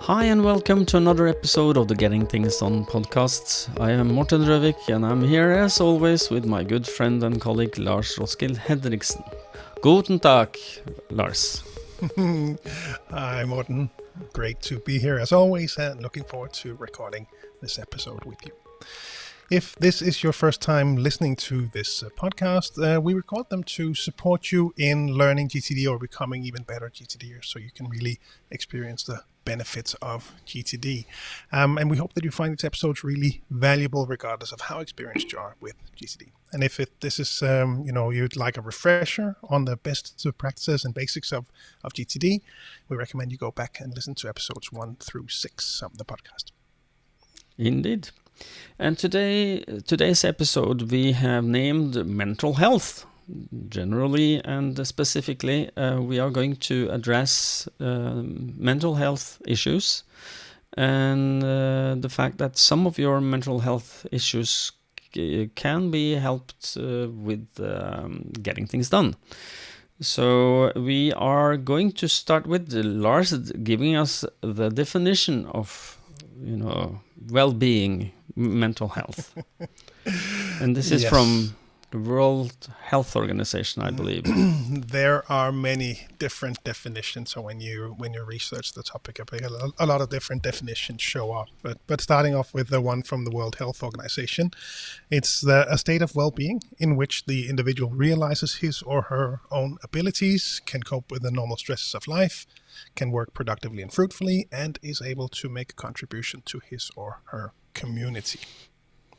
Hi and welcome to another episode of the Getting Things Done podcast. I am Morten and I'm here as always with my good friend and colleague Lars Roskilde Henriksen. Guten Tag, Lars. Hi Morten, great to be here as always and looking forward to recording this episode with you. If this is your first time listening to this podcast, we record them to support you in learning GTD or becoming even better GTDers so you can really experience the benefits of GTD. And we hope that you find these episodes really valuable regardless of how experienced you are with GTD. And if this is, you'd like a refresher on the best practices and basics of GTD, we recommend you go back and listen to episodes 1 through 6 of the podcast. Indeed. And today's episode we have named mental health. Generally and specifically, we are going to address mental health issues and the fact that some of your mental health issues can be helped with getting things done. So we are going to start with Lars giving us the definition of, well-being, mental health. And this is from the World Health Organization, I believe. There are many different definitions. So when you research the topic, a lot of different definitions show up. But starting off with the one from the World Health Organization, it's a state of well-being in which the individual realizes his or her own abilities, can cope with the normal stresses of life, can work productively and fruitfully, and is able to make a contribution to his or her community.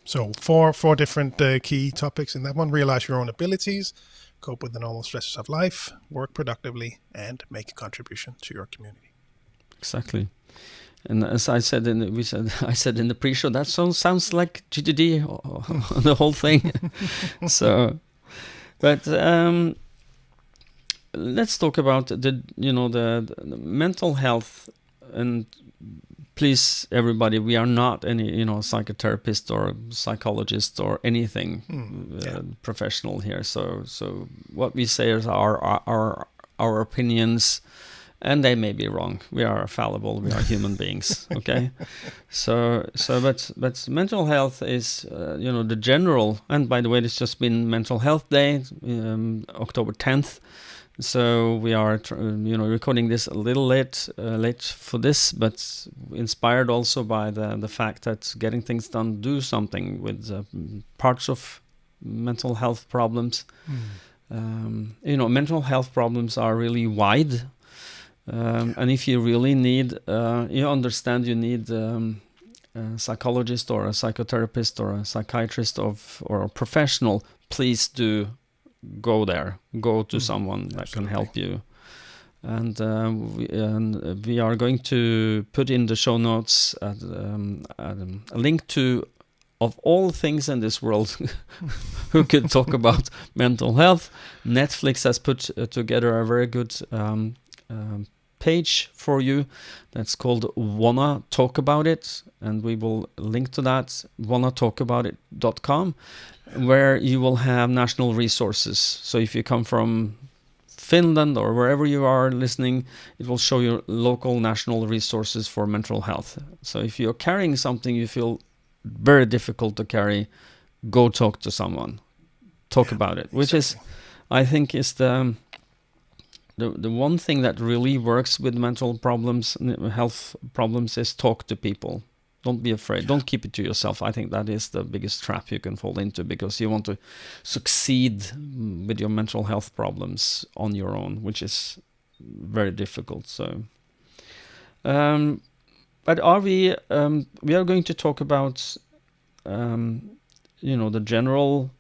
So four different key topics in that one: realize your own abilities, cope with the normal stresses of life, work productively, and make a contribution to your community. Exactly. And as I said in the pre-show, that sounds like GTD, the whole thing. But let's talk about the mental health. And please, everybody, we are not any psychotherapist or psychologist or anything professional here. So what we say is our opinions, and they may be wrong. We are fallible. We are human beings. Okay. But mental health is the general. And by the way, it's just been Mental Health Day, October 10th. So we are, recording this a little late for this, but inspired also by the fact that getting things done do something with parts of mental health problems. Mental health problems are really wide, and if you really need, you need a psychologist or a psychotherapist or a psychiatrist or a professional, please do. Go to someone that can help you. And we are going to put in the show notes a link to, of all things in this world who could talk about mental health, Netflix has put together a very good page for you that's called Wanna Talk About It, and we will link to that, wannatalkaboutit.com, where you will have national resources. So if you come from Finland or wherever you are listening, it will show you local national resources for mental health. So if you're carrying something you feel very difficult to carry, go talk to someone. Talk about it, which is, I think, is the one thing that really works with mental problems, health problems, is talk to people. Don't be afraid. Don't keep it to yourself. I think that is the biggest trap you can fall into, because you want to succeed with your mental health problems on your own, which is very difficult. So, but we are going to talk about, the general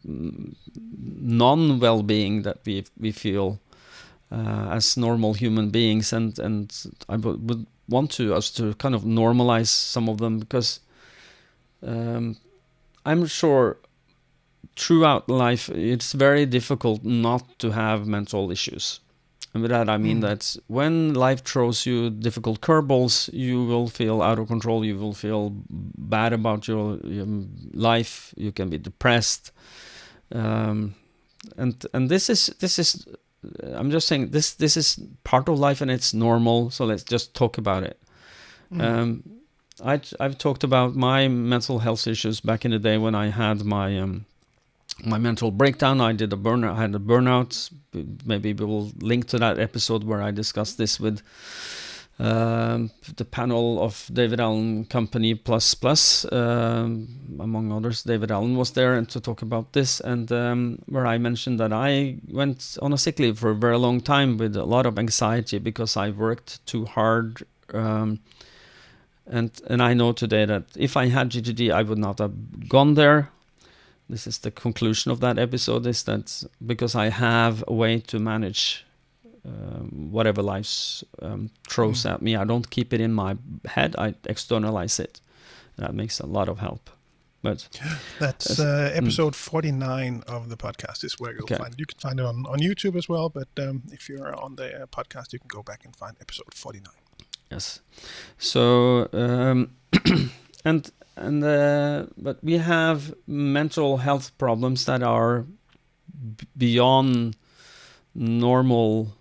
non-well-being that we feel as normal human beings, and I would want us to kind of normalize some of them, because I'm sure throughout life it's very difficult not to have mental issues. And with that I mean that when life throws you difficult curveballs, you will feel out of control, you will feel bad about your life, you can be depressed, and this is I'm just saying this is part of life and it's normal, so let's just talk about it. I've talked about my mental health issues back in the day when I had my my mental breakdown. I had a burnout. Maybe we will link to that episode where I discussed this with the panel of David Allen Company Plus Plus, among others. David Allen was there and to talk about this, and where I mentioned that I went on a sick leave for a very long time with a lot of anxiety because I worked too hard. And I know today that if I had GTD, I would not have gone there. This is the conclusion of that episode, is that because I have a way to manage whatever life throws at me, I don't keep it in my head, I externalize it. That makes a lot of help. But that's episode 49 of the podcast is where you'll find it. You can find it on YouTube as well, but if you're on the podcast, you can go back and find episode 49. Yes. So but we have mental health problems that are beyond normal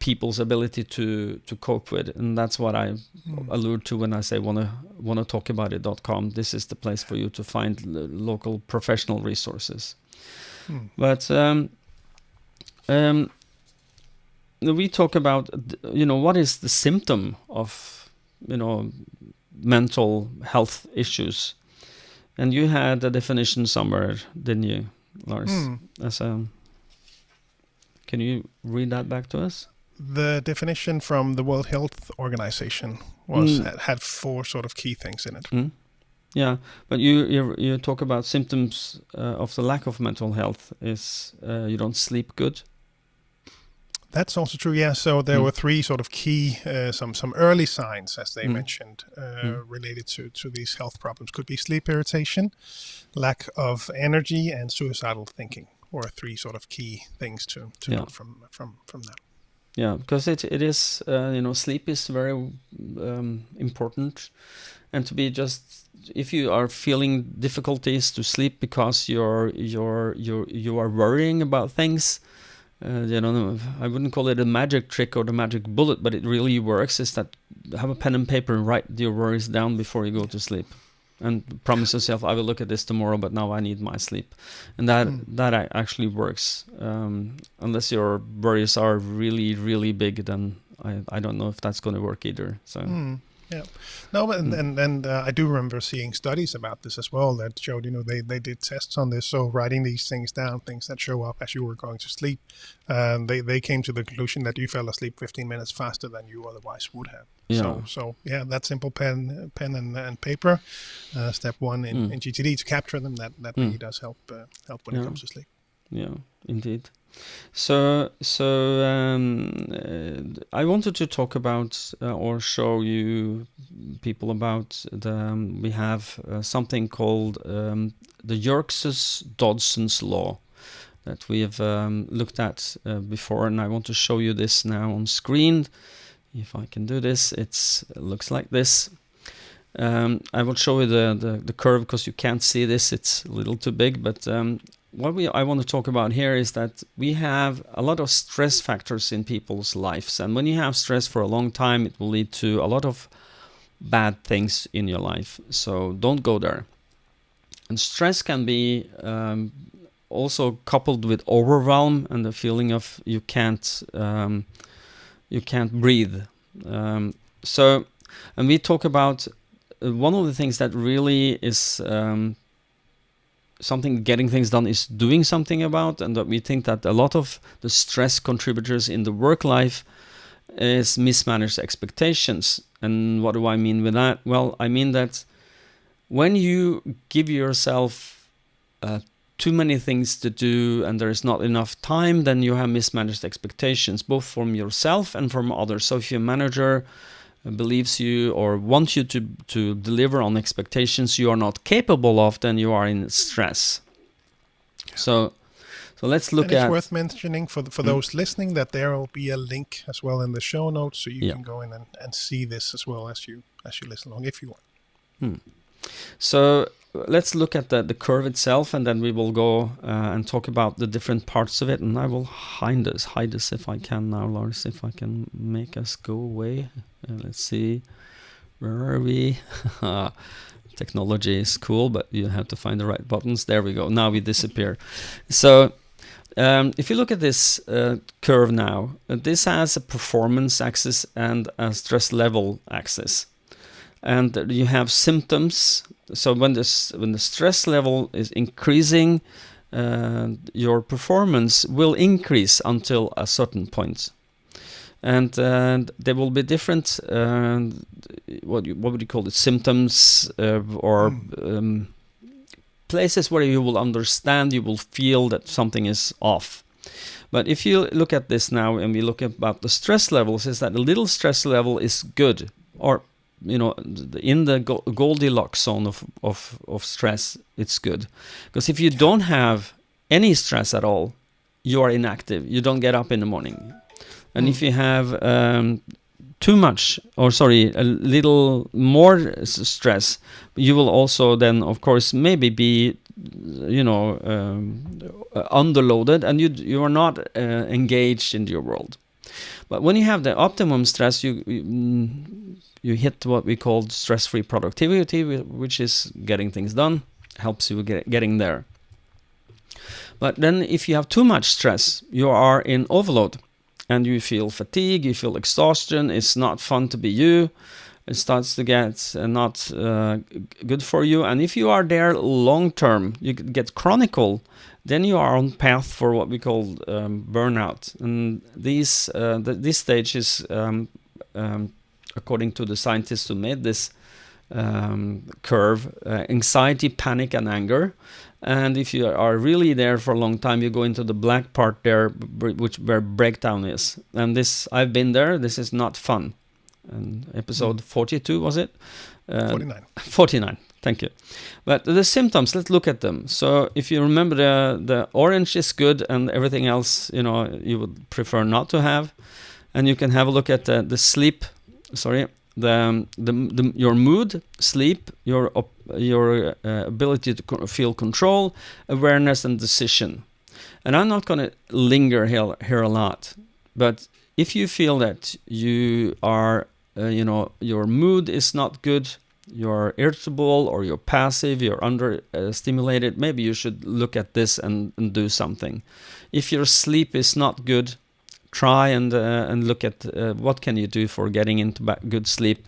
people's ability to cope with, and that's what I allude to when I say wanna talk about it.com. This is the place for you to find local professional resources. But we talk about, what is the symptom of, mental health issues. And you had a definition somewhere, didn't you, Lars? Can you read that back to us? The definition from the World Health Organization had 4 sort of key things in it. Yeah, but you talk about symptoms of the lack of mental health is you don't sleep good. That's also true, yeah. So there were 3 sort of key, some early signs, as they mentioned, related to these health problems. Could be sleep irritation, lack of energy, and suicidal thinking, or 3 sort of key things to note from that. Yeah, because it is, sleep is very important, and to be just, if you are feeling difficulties to sleep because you are worrying about things. I wouldn't call it a magic trick or the magic bullet, but it really works, is that have a pen and paper and write your worries down before you go to sleep. And promise yourself, I will look at this tomorrow, but now I need my sleep. And that actually works. Unless your worries are really, really big, then I don't know if that's going to work either. So. Yeah, no, and I do remember seeing studies about this as well that showed, they did tests on this. So writing these things down, things that show up as you were going to sleep, they came to the conclusion that you fell asleep 15 minutes faster than you otherwise would have. Yeah. So yeah, that simple pen and paper, step 1 in GTD to capture them. That really does help when it comes to sleep. Yeah, indeed. So I wanted to talk about or show you people about we have something called the Yerkes-Dodson's law that we have looked at before, and I want to show you this now on screen. If I can do this, it looks like this. I will show you the curve because you can't see this; it's a little too big, but. What I want to talk about here is that we have a lot of stress factors in people's lives, and when you have stress for a long time, it will lead to a lot of bad things in your life. So don't go there. And stress can be also coupled with overwhelm and the feeling of you can't breathe. And we talk about one of the things that really is something getting things done is doing something about, and that we think that a lot of the stress contributors in the work life is mismanaged expectations. And what do I mean with that? Well, I mean that when you give yourself too many things to do and there is not enough time, then you have mismanaged expectations, both from yourself and from others. So if your manager believes you or wants you to deliver on expectations you are not capable of, then you are in stress. So let's look at. It's worth mentioning for those listening that there will be a link as well in the show notes, so you can go in and see this as well as you listen along if you want. So let's look at the curve itself, and then we will go and talk about the different parts of it. And I will hide this if I can now, Lars, if I can make us go away. Let's see. Where are we? Technology is cool, but you have to find the right buttons. There we go. Now we disappear. So if you look at this curve now, this has a performance axis and a stress level axis. And you have symptoms. So when the stress level is increasing, your performance will increase until a certain point. And there will be different, what would you call it, symptoms or places where you will understand, you will feel that something is off. But if you look at this now and we look about the stress levels, is that a little stress level is good, or in the Goldilocks zone of stress, it's good. Because if you don't have any stress at all, you are inactive. You don't get up in the morning. And if you have too much, a little more stress, you will also then, of course, maybe be, underloaded, and you are not engaged in your world. But when you have the optimum stress, you hit what we call stress-free productivity, which is getting things done, helps you getting there. But then if you have too much stress, you are in overload. And you feel fatigue, you feel exhaustion, it's not fun to be you, it starts to get not good for you. And if you are there long term, you get chronical, then you are on path for what we call burnout. And this stage is, according to the scientists who made this curve, anxiety, panic, and anger. And if you are really there for a long time, you go into the black part there, where breakdown is. And this, I've been there. This is not fun. And episode 42, was it? 49. 49. Thank you. But the symptoms, let's look at them. So if you remember, the orange is good, and everything else, you would prefer not to have. And you can have a look at the sleep. Sorry. Your mood, sleep, your ability to feel control, awareness, and decision. And I'm not going to linger here a lot, but if you feel that you are, your mood is not good, you're irritable, or you're passive, you're under-stimulated, maybe you should look at this and do something. If your sleep is not good, try and look at what can you do for getting into good sleep.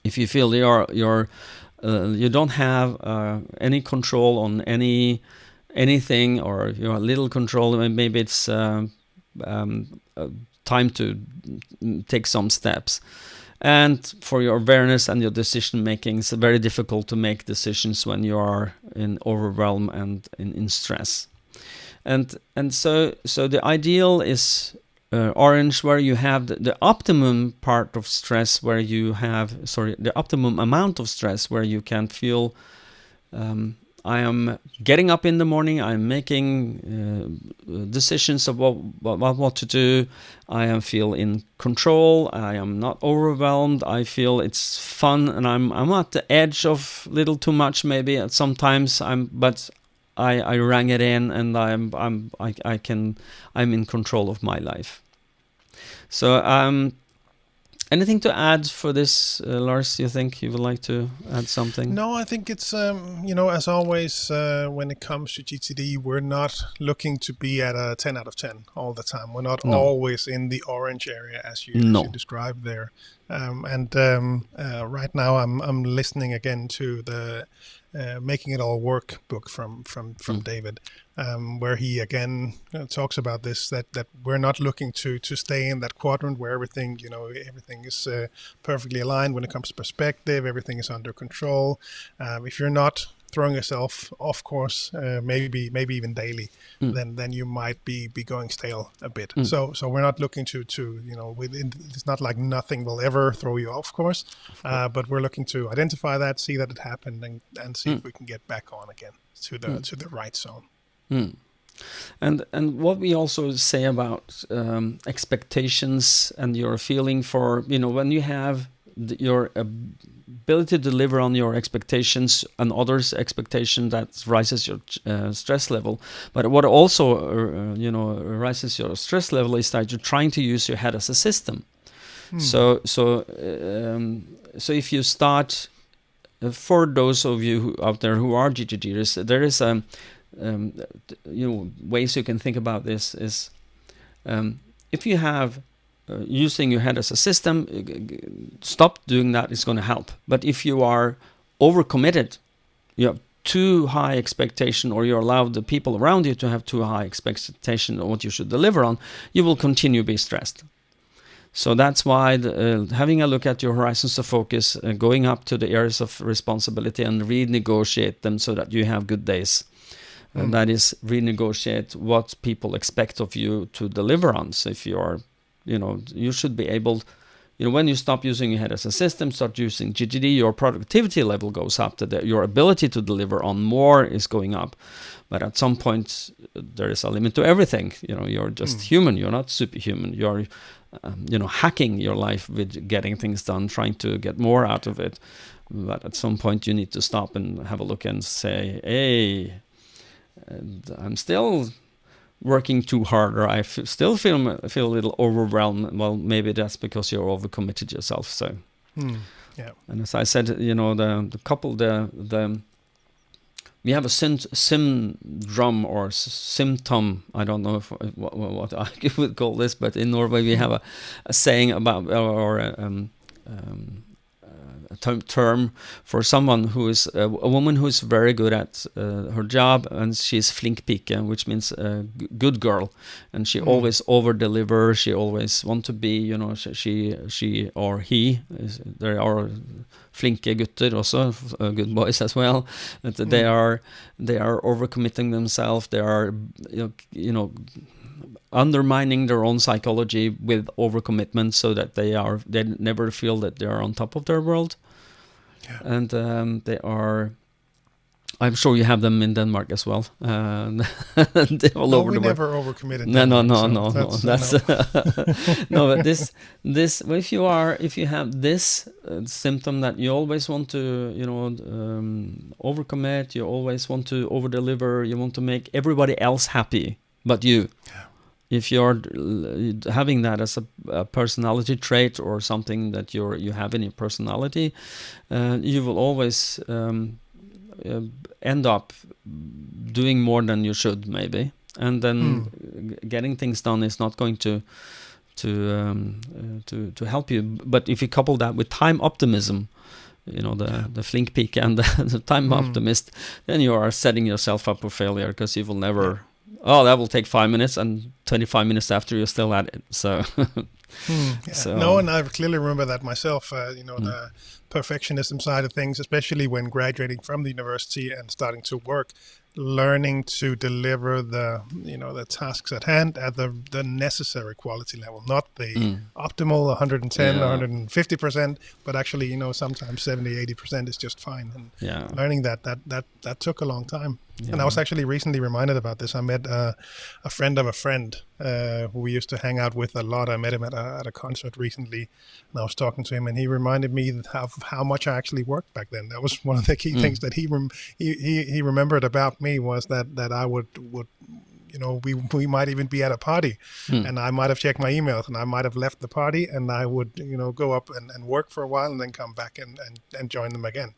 If you feel you don't have any control on anything, or you have little control, maybe it's time to take some steps. And for your awareness and your decision making, it's very difficult to make decisions when you are in overwhelm and in stress. And so the ideal is orange, where you have the optimum part of stress, where you have the optimum amount of stress, where you can feel I am getting up in the morning, I'm making decisions about what to do, I feel in control, I am not overwhelmed, I feel it's fun, and I'm at the edge of little too much maybe sometimes, but I rang it in, and I'm in control of my life. So anything to add for this, Lars? You think you would like to add something? No, I think it's as always, when it comes to GTD, we're not looking to be at a 10 out of 10 all the time. We're not always in the orange area as you described there. Right now I'm listening again to the Making It All Work book from David, where he again talks about this, that we're not looking to stay in that quadrant where everything is perfectly aligned when it comes to perspective, everything is under control. If you're not throwing yourself off course, maybe even daily, then you might be going stale a bit. So we're not looking to it's not like nothing will ever throw you off course, but we're looking to identify that, see that it happened, and see if we can get back on again to the right zone. And what we also say about expectations and your feeling for, when you have your ability to deliver on your expectations and others' expectation, that rises your stress level. But what also rises your stress level is that you're trying to use your head as a system. So if you start, for those of you out there who are GTDers, there is ways you can think about this is, if you have using your head as a system, stop doing that. It's going to help. But if you are overcommitted, you have too high expectation, or you allow the people around you to have too high expectation of what you should deliver on, you will continue to be stressed. So that's why having a look at your horizons of focus, going up to the areas of responsibility and renegotiate them so that you have good days. And that is, renegotiate what people expect of you to deliver on. So if you are, you should be able, when you stop using your head as a system, start using GTD, your productivity level goes up, your ability to deliver on more is going up. But at some point, there is a limit to everything. You're just human. You're not superhuman. You're, hacking your life with getting things done, trying to get more out of it. But at some point, you need to stop and have a look and say, hey, I'm still working too hard, or I still feel a little overwhelmed. Well, maybe that's because you're overcommitted yourself. So, yeah. And as I said, the couple, we have a syndrome or symptom. I don't know what I would call this, but in Norway we have a saying about, or a term for someone who is a woman who is very good at her job, and she's flink pike, which means good girl, and she always over deliver. She always want to be, she or he. There are flinke gutter also, good boys as well. That they are overcommitting themselves. They are undermining their own psychology with overcommitment, so that they never feel that they are on top of their world. Yeah. And they are, I'm sure you have them in Denmark as well. They're all over the world. Never overcommitted. No. That's no. But this. Well, if you have this symptom that you always want to, overcommit, you always want to overdeliver, you want to make everybody else happy, but you. Yeah. If you're having that as a personality trait, or something that you have in your personality, you will always end up doing more than you should, maybe, and then getting things done is not going to help you. But if you couple that with time optimism, the flink pike and the time optimist, then you are setting yourself up for failure, because you will never. Yeah. Oh, that will take 5 minutes, and 25 minutes after you're still at it. So, and I clearly remember that myself. The perfectionism side of things, especially when graduating from the university and starting to work, learning to deliver the tasks at hand at the necessary quality level, not the optimal 110 or 150%, but actually sometimes 70-80% is just fine. And learning that took a long time. Yeah. And I was actually recently reminded about this. I met a friend of a friend who we used to hang out with a lot. I met him at a concert recently, and I was talking to him, and he reminded me of how much I actually worked back then. That was one of the key things that he remembered about me, was that I would we might even be at a party, and I might have checked my emails, and I might have left the party, and I would go up and work for a while, and then come back and join them again.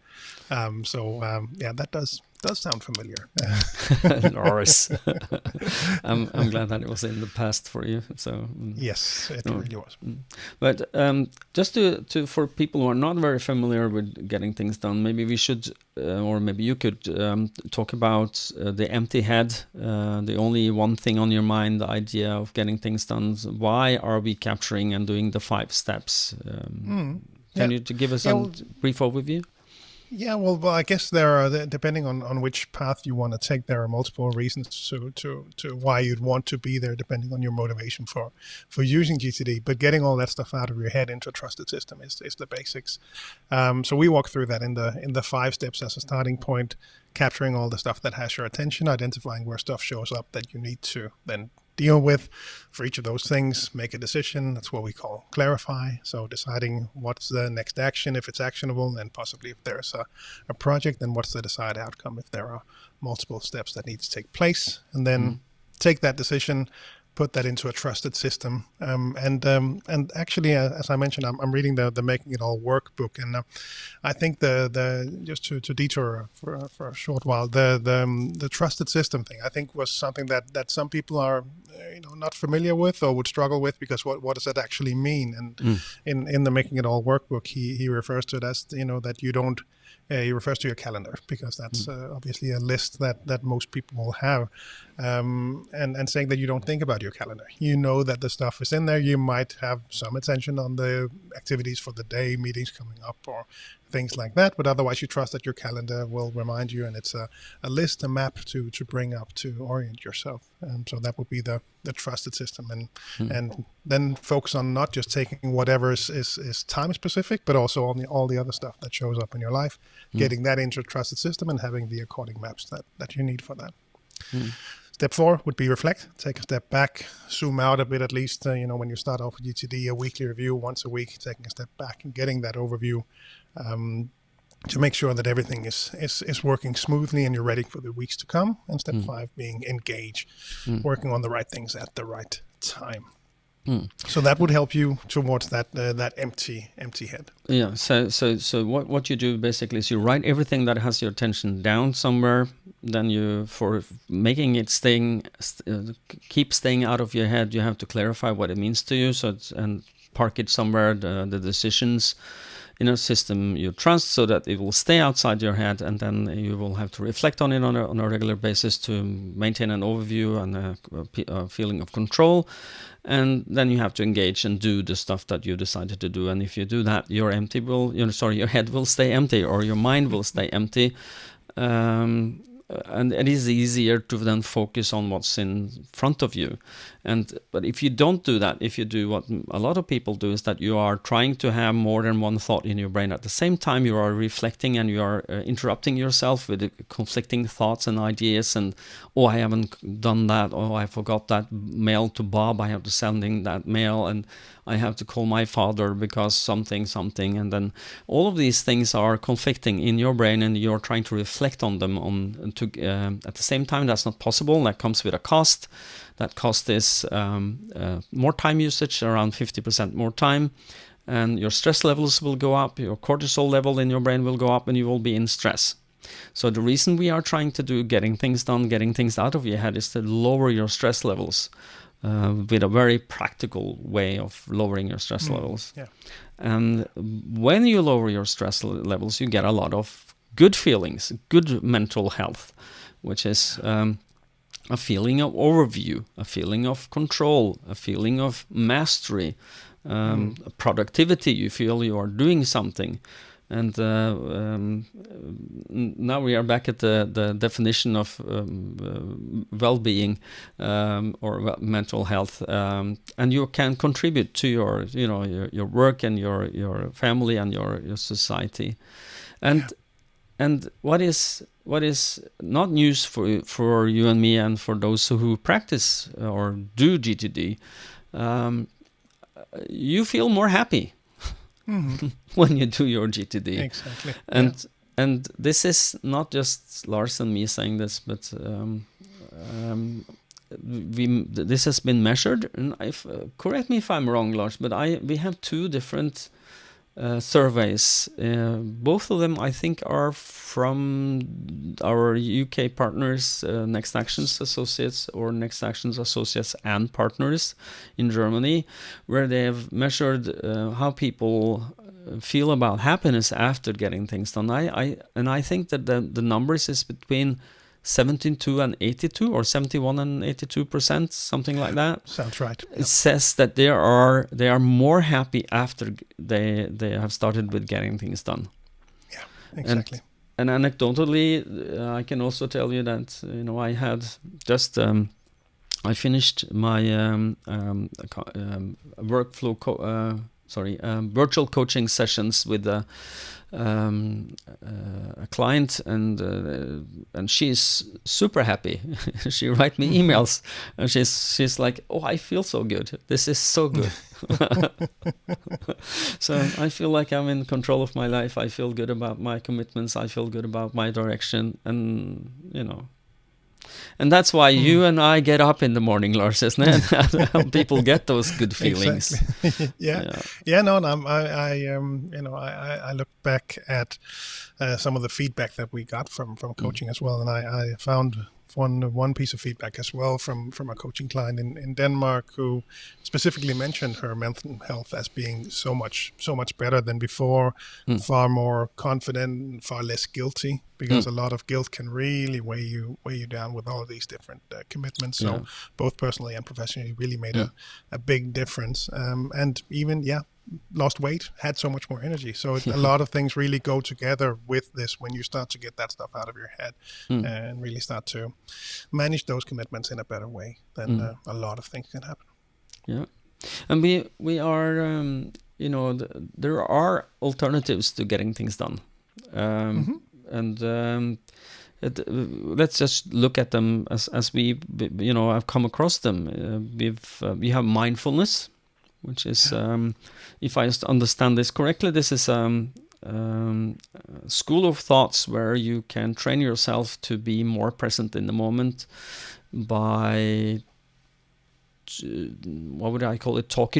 That does sound familiar. Lars. I'm glad that it was in the past for you. So yes, it really was. But just to for people who are not very familiar with getting things done, maybe we should, or maybe you could talk about the empty head, the only one thing on your mind, the idea of getting things done. Why are we capturing and doing the 5 steps? Can you give us a brief overview? Yeah, well, I guess there are, depending on which path you want to take, there are multiple reasons to why you'd want to be there, depending on your motivation for using GTD. But getting all that stuff out of your head into a trusted system is the basics. So we walk through that in the 5 steps as a starting point, capturing all the stuff that has your attention, identifying where stuff shows up that you need to then deal with. For each of those things, make a decision. That's what we call clarify. So deciding what's the next action, if it's actionable, and possibly if there's a project, then what's the desired outcome if there are multiple steps that need to take place. And then take that decision, put that into a trusted system. And actually, as I mentioned, I'm reading the Making It All Work book, and I think the just to detour for a short while, the trusted system thing, I think, was something that some people are not familiar with or would struggle with, because what does that actually mean? And in the Making It All Work book, he refers to it as that you don't. He refers to your calendar, because that's obviously a list that most people will have, and saying that you don't think about your calendar. You know that the stuff is in there. You might have some attention on the activities for the day, meetings coming up, or things like that, but otherwise you trust that your calendar will remind you, and it's a list, a map to bring up to orient yourself. So that would be the trusted system, and then focus on not just taking whatever is time specific, but also on all the other stuff that shows up in your life, getting that into a trusted system and having the according maps that you need for that. Step 4 would be reflect. Take a step back, zoom out a bit at least. When you start off with GTD, a weekly review once a week, taking a step back and getting that overview to make sure that everything is working smoothly and you're ready for the weeks to come. And step 5 being engage, working on the right things at the right time. So that would help you towards that empty head. Yeah. So what you do basically is you write everything that has your attention down somewhere. Then you, for making it keep staying out of your head, you have to clarify what it means to you. And park it somewhere. The decisions in a system you trust, so that it will stay outside your head, and then you will have to reflect on it on a regular basis to maintain an overview and a feeling of control. And then you have to engage and do the stuff that you decided to do. And if you do that, your head will stay empty, or your mind will stay empty. And it is easier to then focus on what's in front of you. But if you don't do that, if you do what a lot of people do, is that you are trying to have more than one thought in your brain at the same time. You are reflecting, and you are interrupting yourself with conflicting thoughts and ideas. And I haven't done that. I forgot that mail to Bob. I have to sending that mail, and I have to call my father because something. And then all of these things are conflicting in your brain, and you're trying to reflect on them at the same time. That's not possible. That comes with a cost. That cost is more time usage, around 50% more time, and your stress levels will go up, your cortisol level in your brain will go up, and you will be in stress. So the reason we are trying to do getting things done, getting things out of your head, is to lower your stress levels with a very practical way of lowering your stress levels. Yeah. And when you lower your stress levels, you get a lot of good feelings, good mental health, which is a feeling of overview, a feeling of control, a feeling of mastery, productivity. You feel you are doing something. And now we are back at the definition of well-being or mental health, and you can contribute to your work and your family and your society. And what is not news for you and me, and for those who practice or do GTD, you feel more happy when you do your GTD. Exactly. And this is not just Lars and me saying this, but this has been measured. And correct me if I'm wrong, Lars, but we have 2 different surveys. Both of them, I think, are from our UK partners, Next Actions Associates, or Next Actions Associates and Partners in Germany, where they have measured how people feel about happiness after getting things done. I think that the numbers is between 72 and 82, or 71 and 82%, something like that. Sounds right. It says that they are more happy after they have started with getting things done. Yeah, exactly. And anecdotally, I can also tell you that I had just I finished my virtual coaching sessions with a client, and she's super happy. She write me emails, and she's like, I feel so good. This is so good. So I feel like I'm in control of my life. I feel good about my commitments. I feel good about my direction, and And that's why you and I get up in the morning, Lars, isn't it? People get those good feelings. Exactly. Yeah. No, and I look back at some of the feedback that we got from coaching as well, and I found one piece of feedback as well from a coaching client in Denmark who specifically mentioned her mental health as being so much better than before, far more confident, far less guilty, because a lot of guilt can really weigh you down with all of these different commitments. So both personally and professionally really made a big difference, and even lost weight, had so much more energy. So a lot of things really go together with this when you start to get that stuff out of your head and really start to manage those commitments in a better way. Then a lot of things can happen. Yeah, and we are there are alternatives to getting things done, and let's just look at them as we I've come across them. We have mindfulness, which is, if I understand this correctly, this is school of thoughts where you can train yourself to be more present in the moment by, what would I call it, talk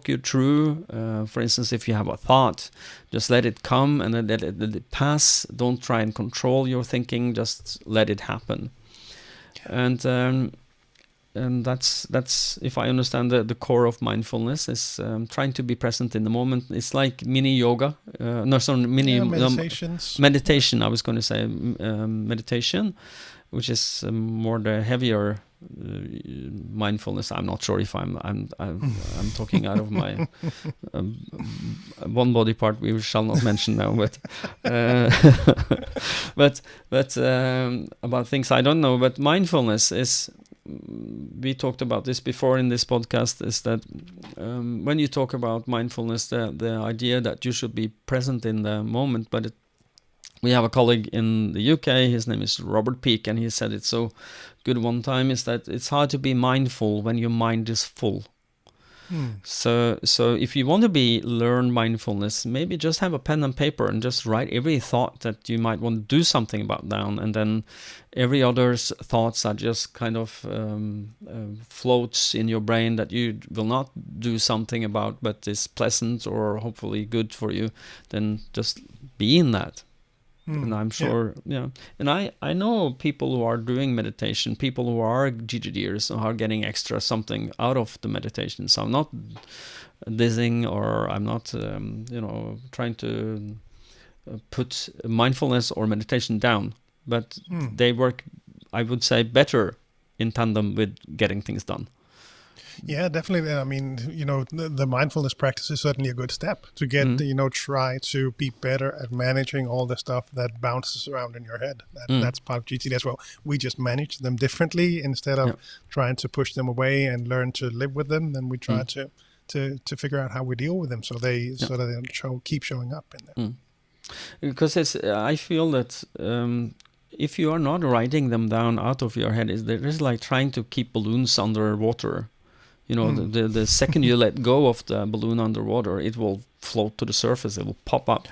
you through. For instance, if you have a thought, just let it come and then let it pass. Don't try and control your thinking, just let it happen. And that's if I understand the core of mindfulness is trying to be present in the moment. It's like mini yoga, meditations. Meditation. I was going to say meditation, which is more the heavier mindfulness. I'm not sure if I'm talking out of my one body part we shall not mention now, but about things I don't know. But mindfulness is, we talked about this before in this podcast, is that when you talk about mindfulness, the idea that you should be present in the moment. But we have a colleague in the UK, his name is Robert Peake, and he said it so good one time, is that it's hard to be mindful when your mind is full. So if you want to learn mindfulness, maybe just have a pen and paper and just write every thought that you might want to do something about down, and then every other's thoughts are just kind of floats in your brain that you will not do something about, but is pleasant or hopefully good for you. Then just be in that. And I'm sure, and I know people who are doing meditation, people who are GTDers, who are getting extra something out of the meditation. So I'm not dissing, or I'm not, trying to put mindfulness or meditation down, but they work, I would say, better in tandem with getting things done. Yeah, definitely. I mean, the mindfulness practice is certainly a good step to get, try to be better at managing all the stuff that bounces around in your head. That's part of GTD as well. We just manage them differently instead of trying to push them away and learn to live with them. Then we try to figure out how we deal with them so that they don't keep showing up in there. Because I feel that if you are not writing them down out of your head, it's like trying to keep balloons underwater. The second you let go of the balloon underwater, it will float to the surface, it will pop up.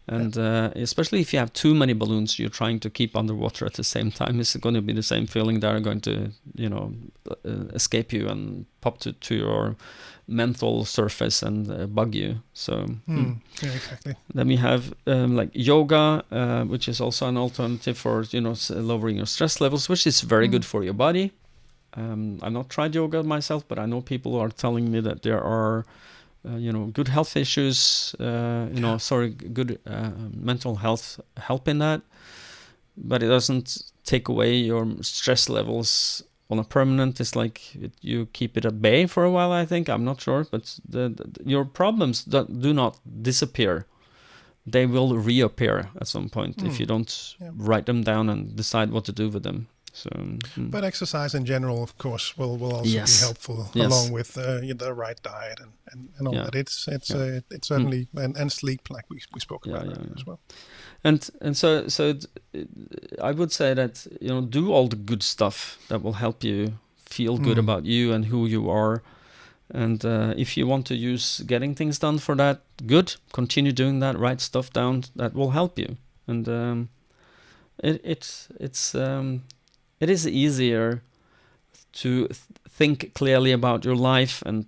And especially if you have too many balloons you're trying to keep underwater at the same time, it's going to be the same feeling. They're going to, escape you and pop to your mental surface and bug you. So yeah, exactly. Then we have like yoga, which is also an alternative for lowering your stress levels, which is very good for your body. I've not tried yoga myself, but I know people who are telling me that there are, good health issues, good mental health help in that. But it doesn't take away your stress levels on a permanent. It's like you keep it at bay for a while, I think. I'm not sure, but your problems do not disappear. They will reappear at some point if you don't write them down and decide what to do with them. So, but exercise in general, of course, will also be helpful along with the right diet and all that. It's certainly and sleep, like we spoke about as well. And so I would say that do all the good stuff that will help you feel good about you and who you are. And if you want to use getting things done for that, good. Continue doing that. Write stuff down that will help you. And it's it is easier to think clearly about your life and,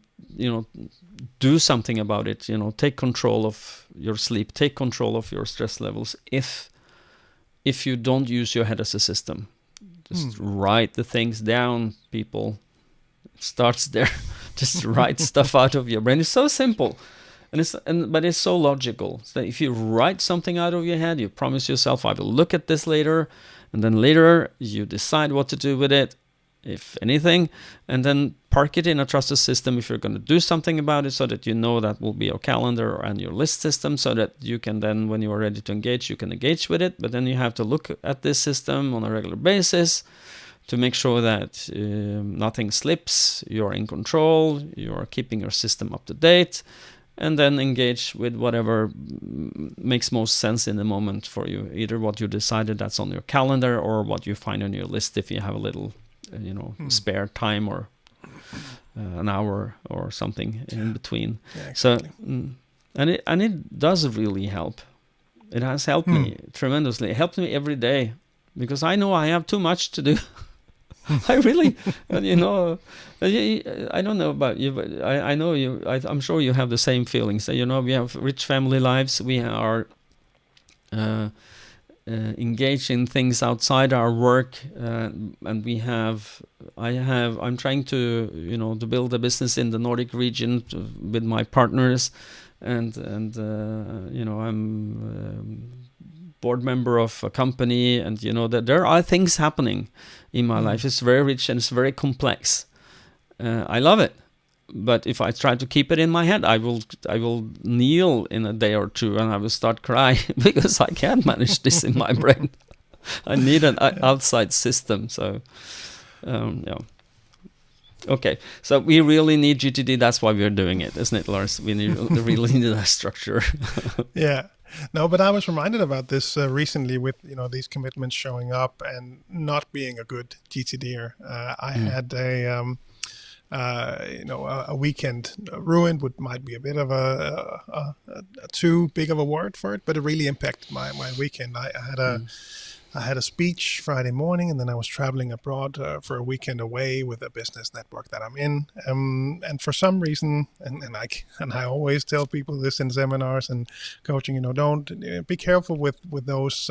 do something about it. Take control of your sleep, take control of your stress levels. If you don't use your head as a system, just write the things down, people. It starts there. Just write stuff out of your brain. It's so simple, but it's so logical. So if you write something out of your head, you promise yourself, I will look at this later, and then later you decide what to do with it, if anything, and then park it in a trusted system if you're going to do something about it, so that that will be your calendar and your list system, so that you can then, when you are ready to engage, you can engage with it. But then you have to look at this system on a regular basis to make sure that nothing slips, you're in control, you're keeping your system up to date, and then engage with whatever makes most sense in the moment for you, either what you decided that's on your calendar or what you find on your list if you have a little spare time, or an hour or something in between. Yeah, exactly. So, and it does really help. It has helped me tremendously. It helps me every day, because I know I have too much to do. I really, I don't know about you, but I know you. I'm sure you have the same feelings. We have rich family lives. We are engage in things outside our work, and I'm trying to to build a business in the Nordic region with my partners, and I'm board member of a company, and that there are things happening in my life. It's very rich and it's very complex. I love it. But if I try to keep it in my head, I will kneel in a day or two, and I will start crying because I can't manage this in my brain. I need an outside system. So, yeah. Okay, so we really need GTD. That's why we're doing it, isn't it, Lars? We really need that structure. Yeah. No, but I was reminded about this recently with these commitments showing up and not being a good GTDer. I had a weekend ruined, might be a bit of a too big of a word for it, but it really impacted my weekend. I had a speech Friday morning, and then I was traveling abroad for a weekend away with a business network that I'm in. And for some reason, and I always tell people this in seminars and coaching, don't be careful with those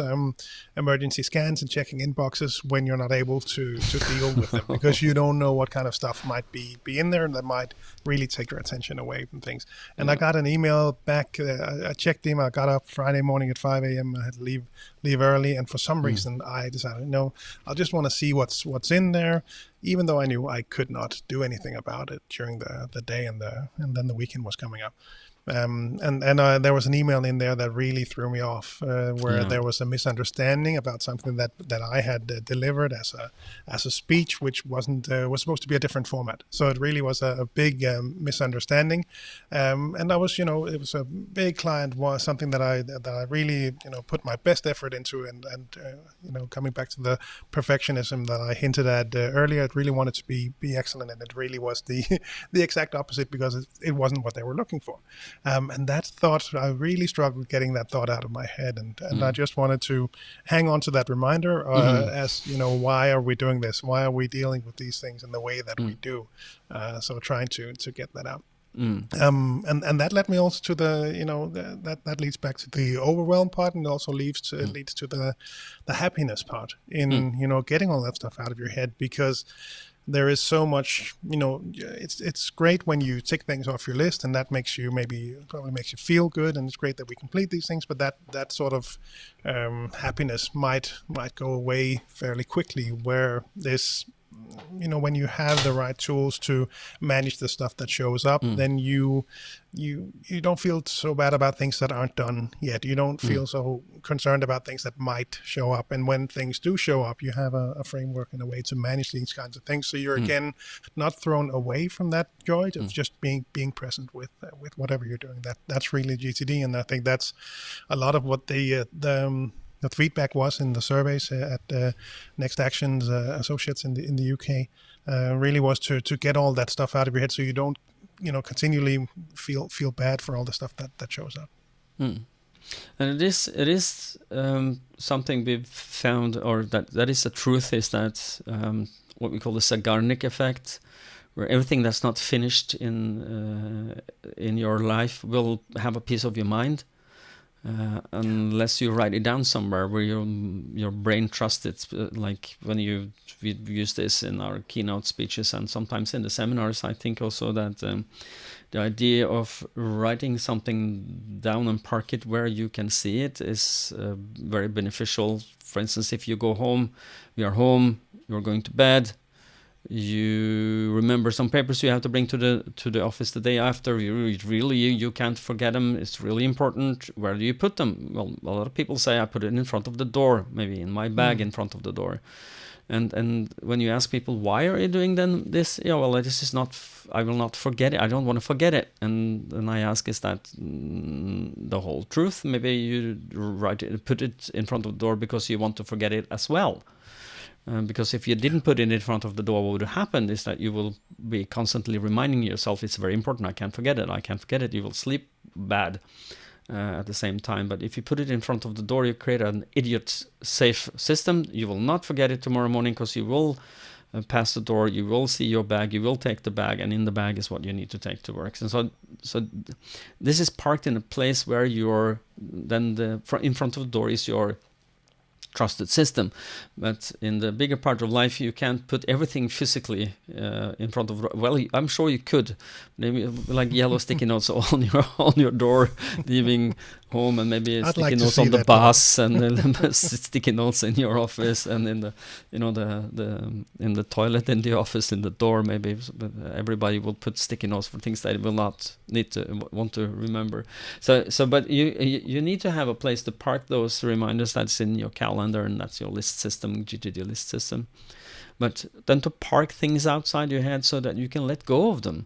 emergency scans and checking inboxes when you're not able to deal with them, because you don't know what kind of stuff might be in there that might really take your attention away from things. And I got an email back. I checked the email. I got up Friday morning at 5 a.m. I had to leave early, and for some reason I decided, no, I'll just want to see what's in there, even though I knew I could not do anything about it during the day, and then the weekend was coming up. And there was an email in there that really threw me off, where there was a misunderstanding about something that I had delivered as a speech, which was supposed to be a different format. So it really was a big misunderstanding. And I was, it was a big client, was something that I really put my best effort into, and coming back to the perfectionism that I hinted at earlier, it really wanted to be excellent, and it really was the exact opposite, because it wasn't what they were looking for. And that thought, I really struggled getting that thought out of my head, and I just wanted to hang on to that reminder as why are we doing this? Why are we dealing with these things in the way that we do? So trying to get that out. And that led me also to that leads back to the overwhelm part, and also leads to the happiness part in getting all that stuff out of your head, because there is so much, it's great when you tick things off your list, and that probably makes you feel good, and it's great that we complete these things, but that sort of happiness might go away fairly quickly, where this, when you have the right tools to manage the stuff that shows up, then you don't feel so bad about things that aren't done yet. You don't feel so concerned about things that might show up. And when things do show up, you have a framework and a way to manage these kinds of things. So you're again not thrown away from that joy of just being present with whatever you're doing. That's really GTD, and I think that's a lot of what the feedback was in the surveys at Next Actions Associates in the UK. Really was to get all that stuff out of your head, so you don't continually feel bad for all the stuff that shows up. And it is something we've found, or that is the truth, is that what we call the Zeigarnik effect, where everything that's not finished in your life will have a piece of your mind, unless you write it down somewhere where your brain trusts it. Like when we use this in our keynote speeches and sometimes in the seminars. I think also that the idea of writing something down and park it where you can see it is very beneficial. For instance, if you go home, you're home, you're going to bed, you remember some papers you have to bring to the office the day after. You can't forget them. It's really important. Where do you put them? Well, a lot of people say I put it in front of the door, maybe in my bag in front of the door. And when you ask people, why are you doing then this? Yeah, well, this is not. I will not forget it. I don't want to forget it. And I ask, is that the whole truth? Maybe you put it in front of the door because you want to forget it as well. Because if you didn't put it in front of the door, what would happen is that you will be constantly reminding yourself it's very important. I can't forget it. I can't forget it. You will sleep bad at the same time. But if you put it in front of the door, you create an idiot-safe system. You will not forget it tomorrow morning because you will pass the door. You will see your bag. You will take the bag, and in the bag is what you need to take to work. And so this is parked in a place where in front of the door is your trusted system. But in the bigger part of life, you can't put everything physically in front of. Well, I'm sure you could, maybe like yellow sticky notes on your door, leaving home, and maybe sticky notes on the bus, and sticky notes in your office, and in the in the toilet in the office, in the door. Maybe everybody will put sticky notes for things they will not want to remember. So, but you need to have a place to park those reminders. That's in your calendar, and that's your list system, GTD list system. But then to park things outside your head so that you can let go of them.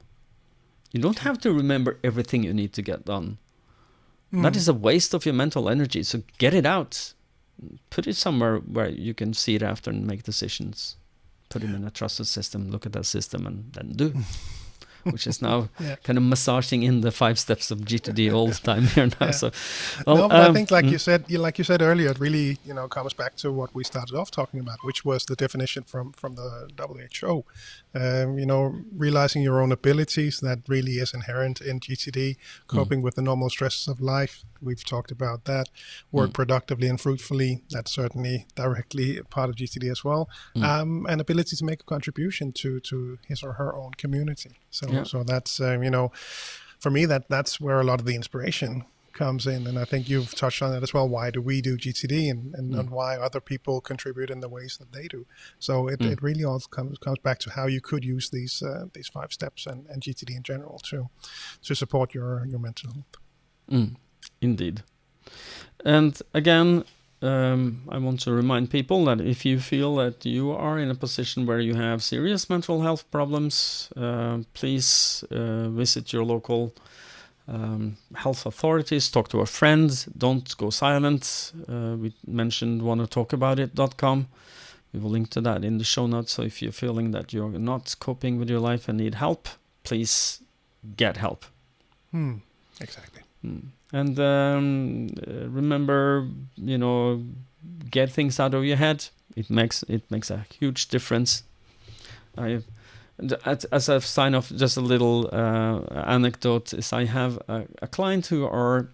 You don't have to remember everything you need to get done. That is a waste of your mental energy. So get it out. Put it somewhere where you can see it after and make decisions. Put it in a trusted system, look at that system, and then do. Which is now kind of massaging in the 5 steps of GTD all the time here now. Yeah. So, but I think, like you said earlier, it really comes back to what we started off talking about, which was the definition from the WHO. Realizing your own abilities, that really is inherent in GTD. Coping with the normal stresses of life, we've talked about that. Work productively and fruitfully, that's certainly directly a part of GTD as well. And ability to make a contribution to his or her own community. So that's for me that's where a lot of the inspiration comes in, and I think you've touched on it as well. Why do we do GTD, and why other people contribute in the ways that they do? So it really all comes back to how you could use these 5 steps and GTD in general to support your mental health. Indeed. And again, I want to remind people that if you feel that you are in a position where you have serious mental health problems, please visit your local health authorities, talk to a friend, don't go silent. We mentioned wannatalkaboutit.com. We will link to that in the show notes. So if you're feeling that you're not coping with your life and need help, please get help. Exactly. And remember, get things out of your head. It makes a huge difference. As a sign off, just a little anecdote is I have a client who's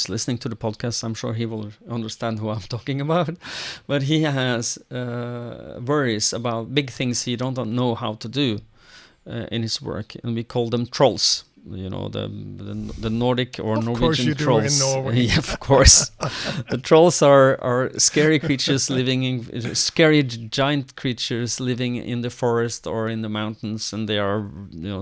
listening to the podcast. I'm sure he will understand who I'm talking about. But he has worries about big things he don't know how to do in his work, and we call them trolls. The Nordic or Norwegian trolls. In Norway. Yeah, of course. The trolls are scary creatures scary giant creatures living in the forest or in the mountains, and they are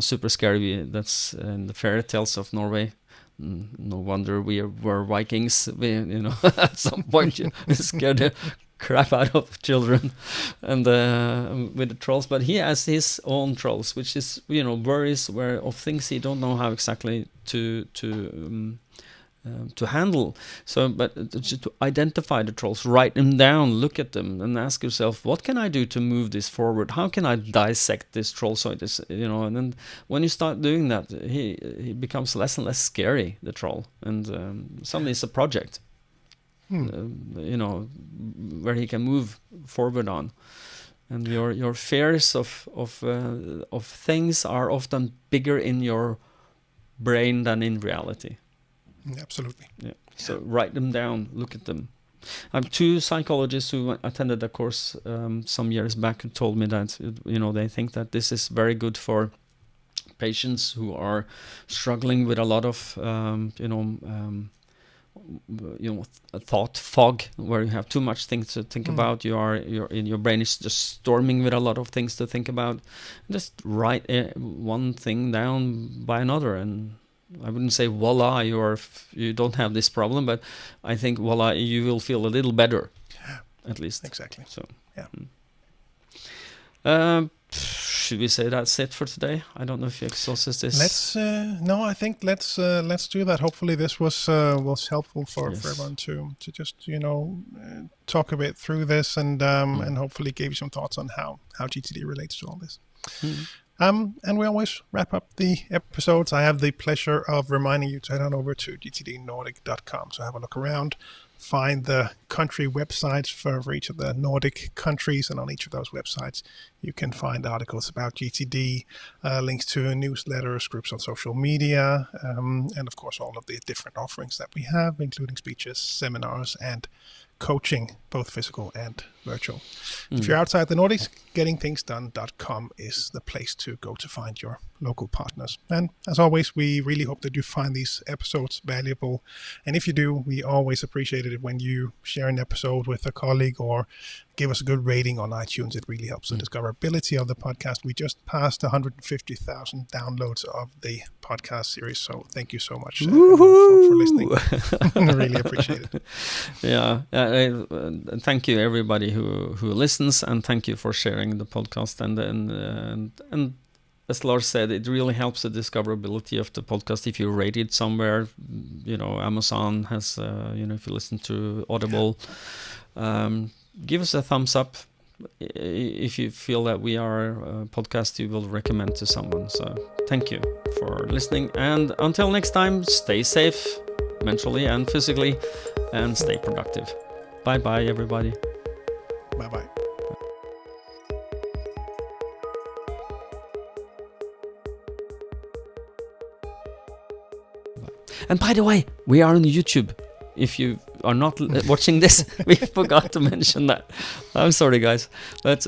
super scary. That's in the fairy tales of Norway. No wonder we were Vikings. At some point you scared the crap out of children and with the trolls. But he has his own trolls, which is worries of things he don't know how exactly to to handle. So, but to identify the trolls, write them down, look at them, and ask yourself, what can I do to move this forward? How can I dissect this troll so it is, and then when you start doing that, he becomes less and less scary, the troll, and suddenly it's a project, where he can move forward on. And your fears of things are often bigger in your brain than in reality. Absolutely. Yeah. So write them down, look at them. I have 2 psychologists who attended a course some years back who told me that they think that this is very good for patients who are struggling with a lot of a thought fog, where you have too much things to think about. Your brain is just storming with a lot of things to think about. Just write one thing down by another, and I wouldn't say voila, you don't have this problem, but I think voila, you will feel a little better, at least. Exactly. So yeah. Should we say that's it for today? I don't know if you exhausted this. I think let's do that. Hopefully this was helpful for everyone to just talk a bit through this, and hopefully gave you some thoughts on how GTD relates to all this. And we always wrap up the episodes. I have the pleasure of reminding you to head on over to gtdnordic.com. So have a look around, find the country websites for each of the Nordic countries, and on each of those websites you can find articles about GTD, links to newsletters, groups on social media, and of course all of the different offerings that we have, including speeches, seminars, and coaching, both physical and virtual. If you're outside the Nordics, gettingthingsdone.com is the place to go to find your local partners. And as always, we really hope that you find these episodes valuable. And if you do, we always appreciate it when you share an episode with a colleague or give us a good rating on iTunes. It really helps the discoverability of the podcast. We just passed 150,000 downloads of the podcast series. So thank you so much for listening. I really appreciate it. Yeah. Thank you everybody who listens, and thank you for sharing the podcast. And as Lars said, it really helps the discoverability of the podcast if you rate it somewhere. Amazon has, if you listen to Audible, give us a thumbs up if you feel that we are a podcast you will recommend to someone. So thank you for listening, and until next time, stay safe mentally and physically, and stay productive. Bye bye everybody. Bye bye. And by the way, we are on YouTube. If you are not watching this, we forgot to mention that. I'm sorry, guys,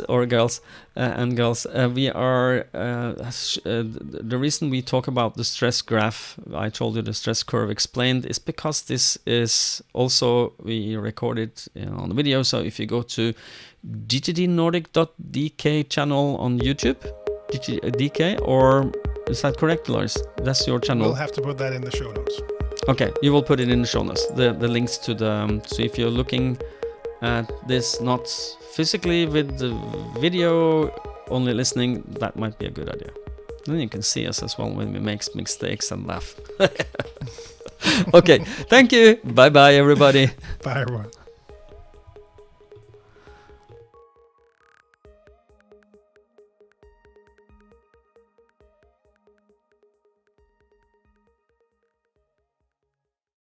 or girls and girls. We are the reason we talk about the stress graph. I told you the stress curve explained is because this is also we recorded on the video. So if you go to gtdnordic.dk channel on YouTube, DK, or is that correct, Lars? That's your channel. We'll have to put that in the show notes. Okay, you will put it in the show notes, the links to the... So if you're looking at this not physically with the video, only listening, that might be a good idea. Then you can see us as well when we make mistakes and laugh. Okay, thank you. Bye-bye, everybody. Bye, everyone.